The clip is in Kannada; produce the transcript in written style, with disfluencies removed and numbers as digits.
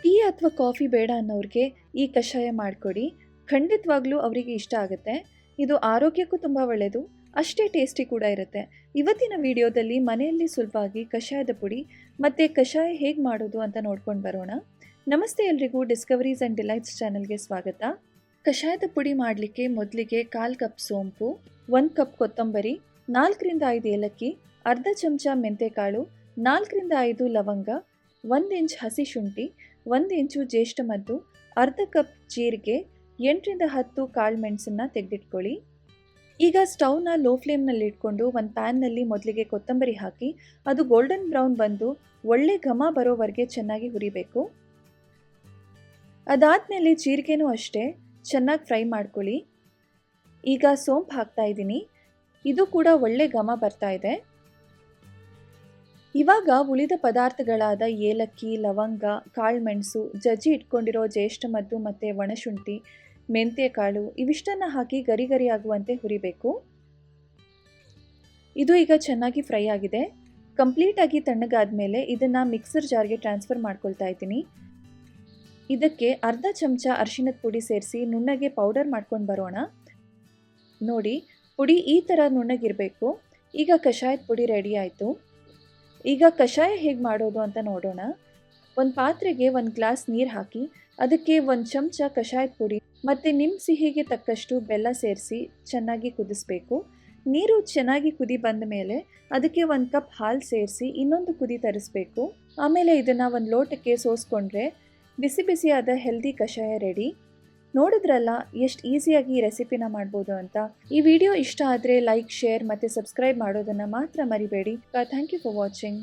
ಟೀ ಅಥವಾ ಕಾಫಿ ಬೇಡ ಅನ್ನೋರಿಗೆ ಈ ಕಷಾಯ ಮಾಡಿಕೊಡಿ. ಖಂಡಿತವಾಗ್ಲೂ ಅವರಿಗೆ ಇಷ್ಟ ಆಗುತ್ತೆ. ಇದು ಆರೋಗ್ಯಕ್ಕೂ ತುಂಬ ಒಳ್ಳೆಯದು, ಅಷ್ಟೇ ಟೇಸ್ಟಿ ಕೂಡ ಇರುತ್ತೆ. ಇವತ್ತಿನ ವಿಡಿಯೋದಲ್ಲಿ ಮನೆಯಲ್ಲಿ ಸುಲಭವಾಗಿ ಕಷಾಯದ ಪುಡಿ ಮತ್ತು ಕಷಾಯ ಹೇಗೆ ಮಾಡೋದು ಅಂತ ನೋಡ್ಕೊಂಡು ಬರೋಣ. ನಮಸ್ತೆ ಎಲ್ರಿಗೂ, ಡಿಸ್ಕವರೀಸ್ ಆ್ಯಂಡ್ ಡಿಲೈಟ್ಸ್ ಚಾನಲ್ಗೆ ಸ್ವಾಗತ. ಕಷಾಯದ ಪುಡಿ ಮಾಡಲಿಕ್ಕೆ ಮೊದಲಿಗೆ 1/4 ಕಪ್ ಸೋಂಪು, 1 ಕಪ್ ಕೊತ್ತಂಬರಿ, 4 ರಿಂದ 5 ಏಲಕ್ಕಿ, ಅರ್ಧ ಚಮಚ ಮೆಂತೆಕಾಳು, 4 ರಿಂದ 5 ಲವಂಗ, 1 ಇಂಚ್ ಹಸಿ ಶುಂಠಿ, 1 ಇಂಚು ಜ್ಯೇಷ್ಠ ಮದ್ದು, ಅರ್ಧ ಕಪ್ ಜೀರಿಗೆ, 8 ರಿಂದ 10 ಕಾಳು ಮೆಣಸನ್ನು ತೆಗೆದಿಟ್ಕೊಳ್ಳಿ. ಈಗ ಸ್ಟವ್ನ ಲೋ ಫ್ಲೇಮ್ನಲ್ಲಿ ಇಟ್ಕೊಂಡು ಒಂದು ಪ್ಯಾನ್ನಲ್ಲಿ ಮೊದಲಿಗೆ ಕೊತ್ತಂಬರಿ ಹಾಕಿ ಅದು ಗೋಲ್ಡನ್ ಬ್ರೌನ್ ಬಂದು ಒಳ್ಳೆ ಘಮ ಬರೋವರೆಗೆ ಚೆನ್ನಾಗಿ ಹುರಿಬೇಕು. ಅದಾದಮೇಲೆ ಜೀರಿಗೆನೂ ಅಷ್ಟೇ ಚೆನ್ನಾಗಿ ಫ್ರೈ ಮಾಡ್ಕೊಳ್ಳಿ. ಈಗ ಸೋಂಪು ಹಾಕ್ತಾ ಇದ್ದೀನಿ, ಇದು ಕೂಡ ಒಳ್ಳೆ ಘಮ ಬರ್ತಾ ಇದೆ. ಇವಾಗ ಉಳಿದ ಪದಾರ್ಥಗಳಾದ ಏಲಕ್ಕಿ, ಲವಂಗ, ಕಾಳುಮೆಣಸು, ಜಜ್ಜಿ ಇಟ್ಕೊಂಡಿರೋ ಜ್ಯೇಷ್ಠ ಮದ್ದು ಮತ್ತು ಒಣಶುಂಠಿ, ಮೆಂತ್ಯಕಾಳು ಇವಿಷ್ಟನ್ನು ಹಾಕಿ ಗರಿ ಗರಿ ಆಗುವಂತೆ ಹುರಿಬೇಕು. ಇದು ಈಗ ಚೆನ್ನಾಗಿ ಫ್ರೈ ಆಗಿದೆ. ಕಂಪ್ಲೀಟಾಗಿ ತಣ್ಣಗಾದ ಮೇಲೆ ಇದನ್ನು ಮಿಕ್ಸರ್ ಜಾರ್ಗೆ ಟ್ರಾನ್ಸ್ಫರ್ ಮಾಡ್ಕೊಳ್ತಾ ಇದ್ದೀನಿ. ಇದಕ್ಕೆ ಅರ್ಧ ಚಮಚ ಅರಿಶಿಣದ ಪುಡಿ ಸೇರಿಸಿ ನುಣ್ಣಗೆ ಪೌಡರ್ ಮಾಡ್ಕೊಂಡು ಬರೋಣ. ನೋಡಿ, ಪುಡಿ ಈ ಥರ ನುಣ್ಣಗಿರಬೇಕು. ಈಗ ಕಷಾಯದ ಪುಡಿ ರೆಡಿ ಆಯಿತು. ಈಗ ಕಷಾಯ ಹೇಗೆ ಮಾಡೋದು ಅಂತ ನೋಡೋಣ. ಒಂದು ಪಾತ್ರೆಗೆ 1 ಗ್ಲಾಸ್ ನೀರು ಹಾಕಿ ಅದಕ್ಕೆ 1 ಚಮಚ ಕಷಾಯದ ಪುಡಿ ಮತ್ತು ನಿಮ್ಮ ಸಿಹಿಗೆ ತಕ್ಕಷ್ಟು ಬೆಲ್ಲ ಸೇರಿಸಿ ಚೆನ್ನಾಗಿ ಕುದಿಸ್ಬೇಕು. ನೀರು ಚೆನ್ನಾಗಿ ಕುದಿ ಬಂದ ಮೇಲೆ ಅದಕ್ಕೆ 1 ಕಪ್ ಹಾಲು ಸೇರಿಸಿ ಇನ್ನೊಂದು ಕುದಿ ತರಿಸ್ಬೇಕು. ಆಮೇಲೆ ಇದನ್ನು ಒಂದು ಲೋಟಕ್ಕೆ ಸೋಸ್ಕೊಂಡ್ರೆ ಬಿಸಿ ಬಿಸಿಯಾದ ಹೆಲ್ದಿ ಕಷಾಯ ರೆಡಿ. ನೋಡಿದ್ರಲ್ಲ ಎಷ್ಟು ಈಸಿಯಾಗಿ ಈ ರೆಸಿಪಿನ ಮಾಡ್ಬೋದು ಅಂತ. ಈ ವಿಡಿಯೋ ಇಷ್ಟ ಆದರೆ ಲೈಕ್, ಶೇರ್ ಮತ್ತು ಸಬ್ಸ್ಕ್ರೈಬ್ ಮಾಡೋದನ್ನು ಮಾತ್ರ ಮರಿಬೇಡಿ. Thank you for watching.